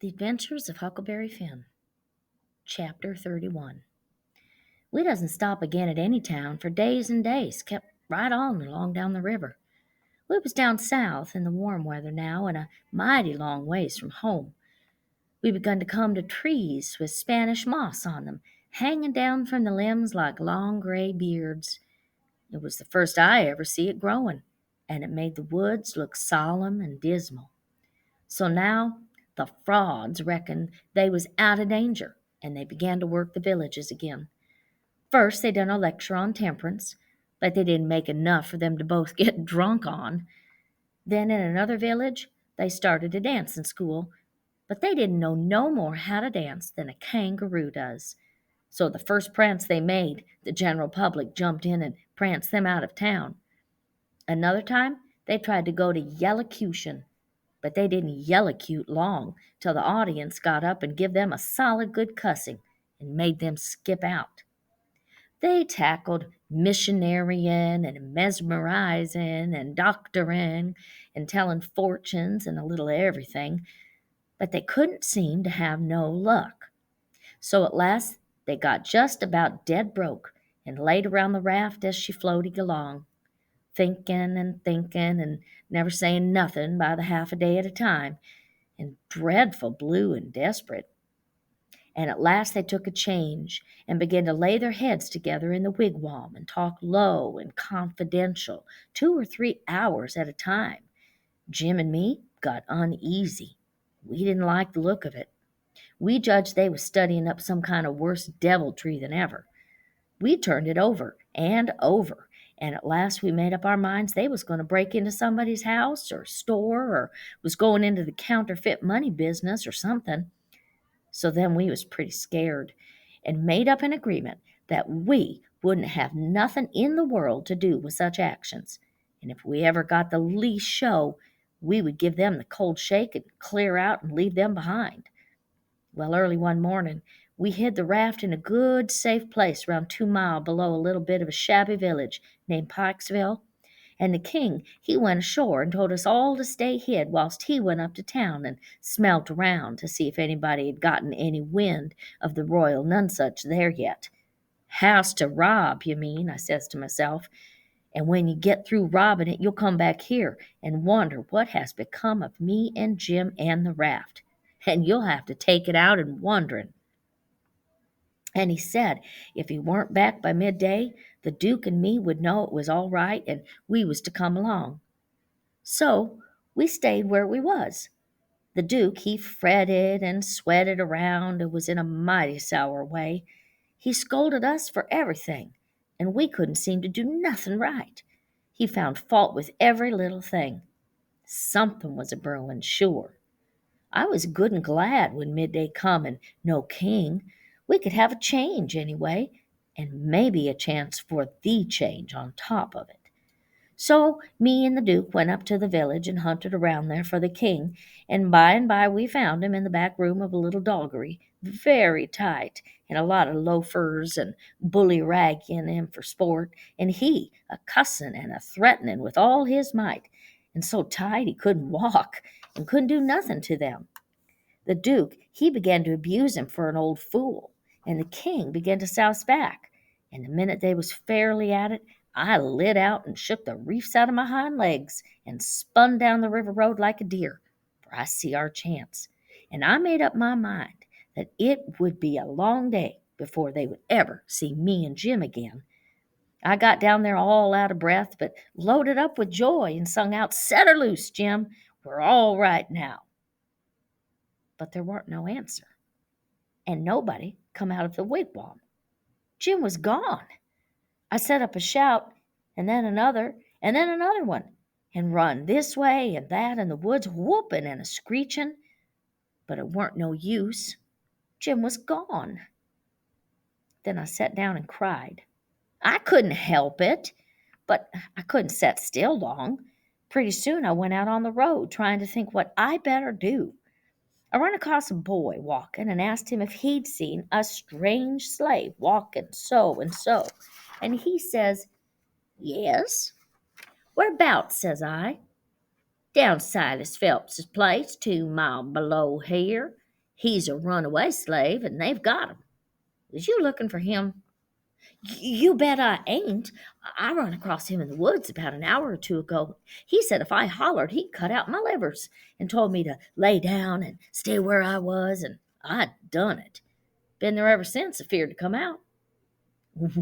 The Adventures of Huckleberry Finn, Chapter 31. We doesn't stop again at any town for days and days, kept right on along down the river. We was down south in the warm weather now, and a mighty long ways from home. We begun to come to trees with Spanish moss on them, hanging down from the limbs like long gray beards. It was the first I ever see it growing, and it made the woods look solemn and dismal. So now the frauds reckoned they was out of danger, and they began to work the villages again. First they done a lecture on temperance, but they didn't make enough for them to both get drunk on. Then in another village they started a dancing school, but they didn't know no more how to dance than a kangaroo does. So the first prance they made, the general public jumped in and pranced them out of town. Another time they tried to go to yellocution, but they didn't yellocute long till the audience got up and give them a solid good cussing and made them skip out. They tackled missionarying and mesmerizing and doctoring and telling fortunes and a little of everything, but they couldn't seem to have no luck. So at last they got just about dead broke and laid around the raft as she floated along, thinking and never saying nothing by the half a day at a time, and dreadful blue and desperate. And at last they took a change and began to lay their heads together in the wigwam and talk low and confidential 2 or 3 hours at a time. Jim and me got uneasy. We didn't like the look of it. We judged they was studying up some kind of worse deviltry than ever. We turned it over and over, and at last we made up our minds they was going to break into somebody's house or store or was going into the counterfeit money business or something. So then we was pretty scared and made up an agreement that we wouldn't have nothing in the world to do with such actions. And if we ever got the least show, we would give them the cold shake and clear out and leave them behind. Well, early one morning, we hid the raft in a good, safe place around 2 mile below a little bit of a shabby village named Pikesville, and the king, he went ashore and told us all to stay hid whilst he went up to town and smelt around to see if anybody had gotten any wind of the Royal Nonesuch there yet. House to rob, you mean, I says to myself, and when you get through robbing it, you'll come back here and wonder what has become of me and Jim and the raft. And you'll have to take it out in wondering. And he said if he weren't back by midday, the Duke and me would know it was all right and we was to come along. So we stayed where we was. The Duke, he fretted and sweated around and was in a mighty sour way. He scolded us for everything, and we couldn't seem to do nothing right. He found fault with every little thing. Something was a brewin', sure. I was good and glad when midday come and no king. We could have a change anyway, and maybe a chance for the change on top of it. So me and the Duke went up to the village and hunted around there for the king, and by we found him in the back room of a little doggery, very tight, and a lot of loafers and bully-ragging him for sport, and he a cussin' and a threatenin' with all his might, and so tight he couldn't walk and couldn't do nothing to them. The Duke, he began to abuse him for an old fool, and the king began to souse back, and the minute they was fairly at it, I lit out and shook the reefs out of my hind legs and spun down the river road like a deer, for I see our chance, and I made up my mind that it would be a long day before they would ever see me and Jim again. I got down there all out of breath, but loaded up with joy and sung out, "Set her loose, Jim. We're all right now." But there warn't no answer, and nobody come out of the wigwam. Jim was gone. I set up a shout, and then another one, and run this way and that in the woods, whooping and a screeching, but it warn't no use. Jim was gone. Then I sat down and cried. I couldn't help it, but I couldn't set still long. Pretty soon I went out on the road trying to think what I better do. I run across a boy walking and asked him if he'd seen a strange slave walking so and so. And he says, "Yes." "Whereabouts?" says I. "Down Silas Phelps's place, 2 mile below here." He's a runaway slave, and they've got him. Is you looking for him?" "You bet I ain't. I run across him in the woods about an hour or two ago. He said if I hollered, he'd cut out my livers and told me to lay down and stay where I was, and I'd done it. Been there ever since, afeared to come out."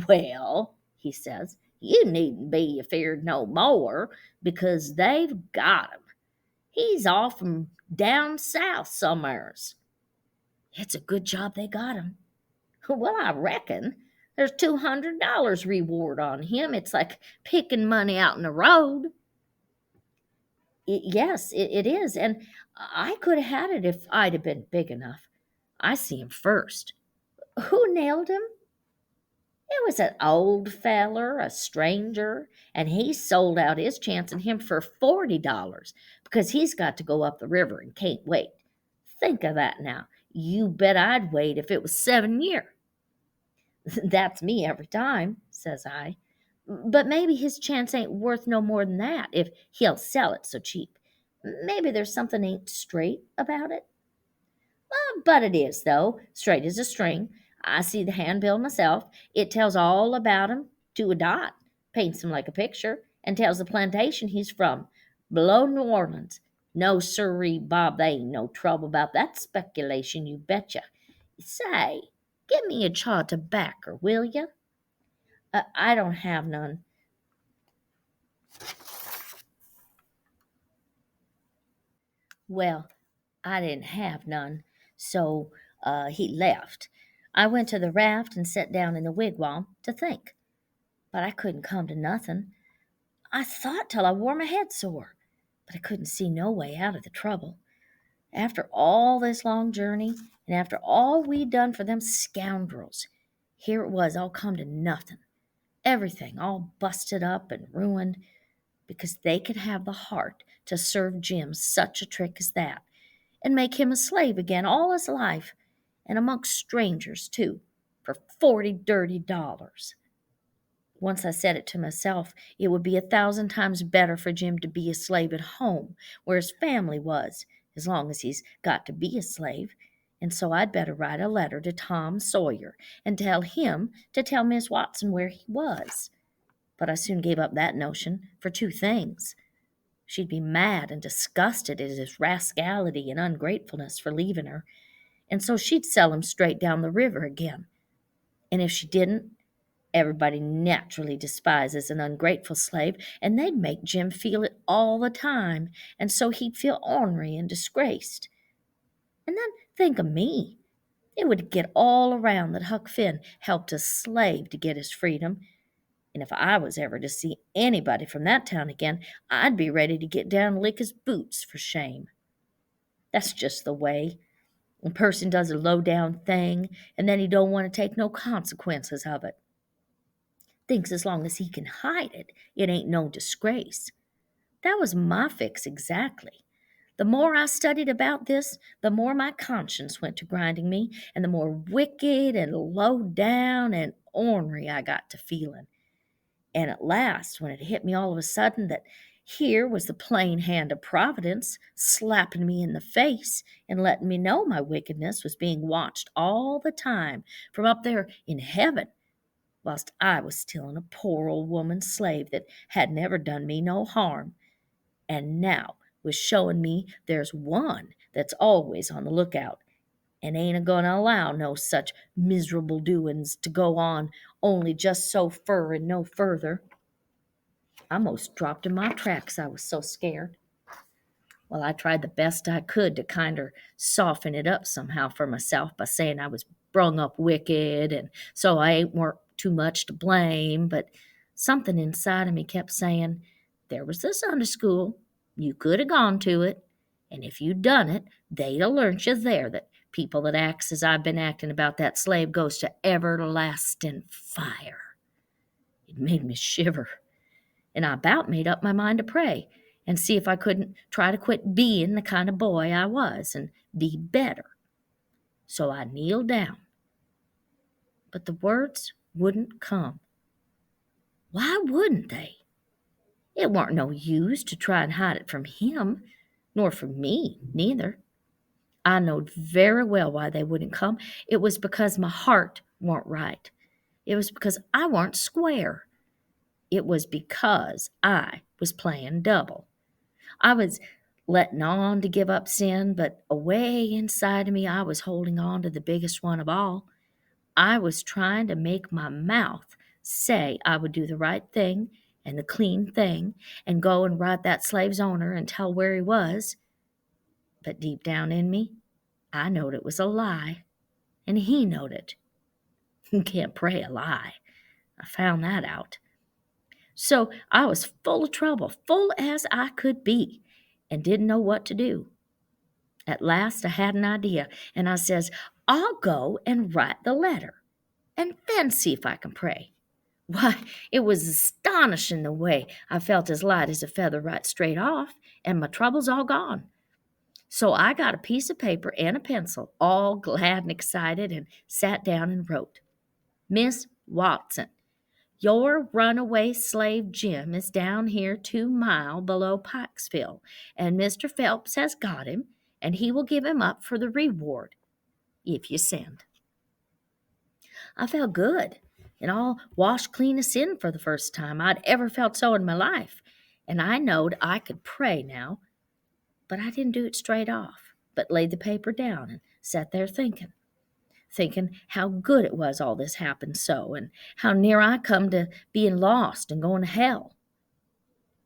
"Well," he says, "you needn't be afeared no more, because they've got him. He's off from down south somewheres." "It's a good job they got him." "Well, I reckon. There's $200 reward on him. It's like picking money out in the road." Yes, it is. And I could have had it if I'd have been big enough. I see him first." "Who nailed him?" "It was an old feller, a stranger, and he sold out his chance in him for $40 because he's got to go up the river and can't wait. Think of that now. You bet I'd wait if it was 7 year." "That's me every time," says I. "But maybe his chance ain't worth no more than that if he'll sell it so cheap. Maybe there's something ain't straight about it." "But it is, though, straight as a string. I see the handbill myself. It tells all about him to a dot, paints him like a picture, and tells the plantation he's from, below New Orleans. No sirree, Bob, they ain't no trouble about that speculation, you betcha. Say, give me a chaw tobacco, will you?" I don't have none." Well, I didn't have none, so he left. I went to the raft and sat down in the wigwam to think, but I couldn't come to nothing. I thought till I wore my head sore, but I couldn't see no way out of the trouble. After all this long journey, and after all we'd done for them scoundrels, here it was all come to nothing. Everything all busted up and ruined because they could have the heart to serve Jim such a trick as that, and make him a slave again all his life, and amongst strangers, too, for 40 dirty dollars. Once I said it to myself, it would be 1,000 times better for Jim to be a slave at home, where his family was, as long as he's got to be a slave. And so I'd better write a letter to Tom Sawyer and tell him to tell Miss Watson where he was. But I soon gave up that notion for two things. She'd be mad and disgusted at his rascality and ungratefulness for leaving her, and so she'd sell him straight down the river again. And if she didn't, everybody naturally despises an ungrateful slave, and they'd make Jim feel it all the time, and so he'd feel ornery and disgraced. And then think of me. It would get all around that Huck Finn helped a slave to get his freedom, and if I was ever to see anybody from that town again, I'd be ready to get down and lick his boots for shame. That's just the way. A person does a low down thing, and then he don't want to take no consequences of it. Thinks as long as he can hide it, it ain't no disgrace. That was my fix exactly. The more I studied about this, the more my conscience went to grinding me, and the more wicked and low down and ornery I got to feeling. And at last, when it hit me all of a sudden that here was the plain hand of Providence slapping me in the face and letting me know my wickedness was being watched all the time from up there in heaven, whilst I was still a poor old woman's slave that had never done me no harm, and now was showing me there's one that's always on the lookout and ain't a going to allow no such miserable doings to go on only just so fur and no further. I most dropped in my tracks, I was so scared. Well, I tried the best I could to kinder soften it up somehow for myself by saying I was brung up wicked and so I ain't weren't too much to blame, but something inside of me kept saying, there was the Sunday school, you could have gone to it, and if you'd done it, they'd have learnt you there that people that acts as I've been acting about that slave goes to everlasting fire. It made me shiver, and I about made up my mind to pray and see if I couldn't try to quit being the kind of boy I was and be better. So I kneeled down, but the words wouldn't come. Why wouldn't they? It warn't no use to try and hide it from him, nor from me neither. I knowed very well why they wouldn't come. It was because my heart weren't right. It was because I weren't square. It was because I was playing double. I was letting on to give up sin, but away inside of me, I was holding on to the biggest one of all. I was trying to make my mouth say I would do the right thing and the clean thing and go and write that slave's owner and tell where he was. But deep down in me, I knowed it was a lie, and he knowed it. You can't pray a lie. I found that out. So I was full of trouble, full as I could be, and didn't know what to do. At last I had an idea, and I says, I'll go and write the letter, and then see if I can pray. Why, it was astonishing the way I felt as light as a feather right straight off, and my troubles all gone. So I got a piece of paper and a pencil, all glad and excited, and sat down and wrote, Miss Watson, your runaway slave Jim is down here 2 mile below Pikesville, and Mr. Phelps has got him, and he will give him up for the reward, if you send. I felt good and all washed clean of sin for the first time I'd ever felt so in my life, and I knowed I could pray now, but I didn't do it straight off, but laid the paper down and sat there thinking how good it was all this happened so, and how near I come to being lost and going to hell.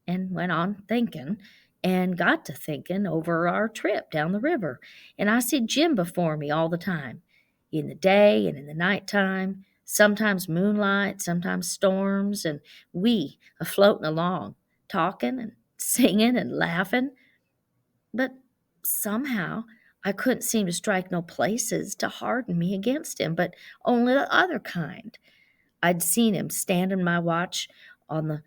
And went on thinking, and got to thinking over our trip down the river, and I see Jim before me all the time, in the day and in the night time, sometimes moonlight, sometimes storms, and we a floating along, talking and singing and laughing. But somehow I couldn't seem to strike no places to harden me against him, but only the other kind. I'd seen him standing my watch on the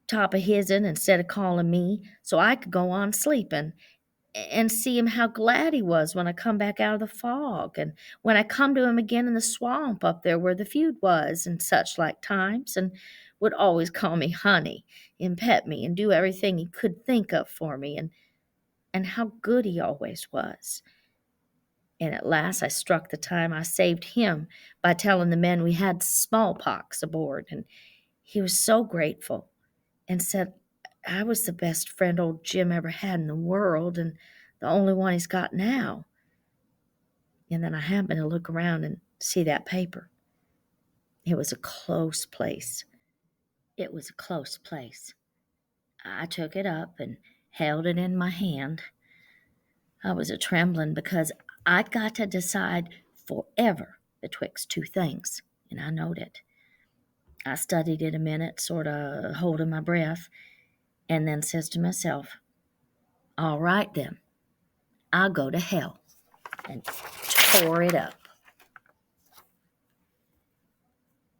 top of his'n instead of calling me, so I could go on sleeping, and see him how glad he was when I come back out of the fog, and when I come to him again in the swamp up there where the feud was, and such like times, and would always call me honey, and pet me, and do everything he could think of for me, and how good he always was. And at last I struck the time I saved him by telling the men we had smallpox aboard, and he was so grateful and said I was the best friend old Jim ever had in the world, and the only one he's got now. And then I happened to look around and see that paper. It was a close place. It was a close place. I took it up and held it in my hand. I was a trembling because I'd got to decide forever betwixt two things, and I knowed it. I studied it a minute, sort of holding my breath, and then says to myself, all right then, I'll go to hell, and tore it up.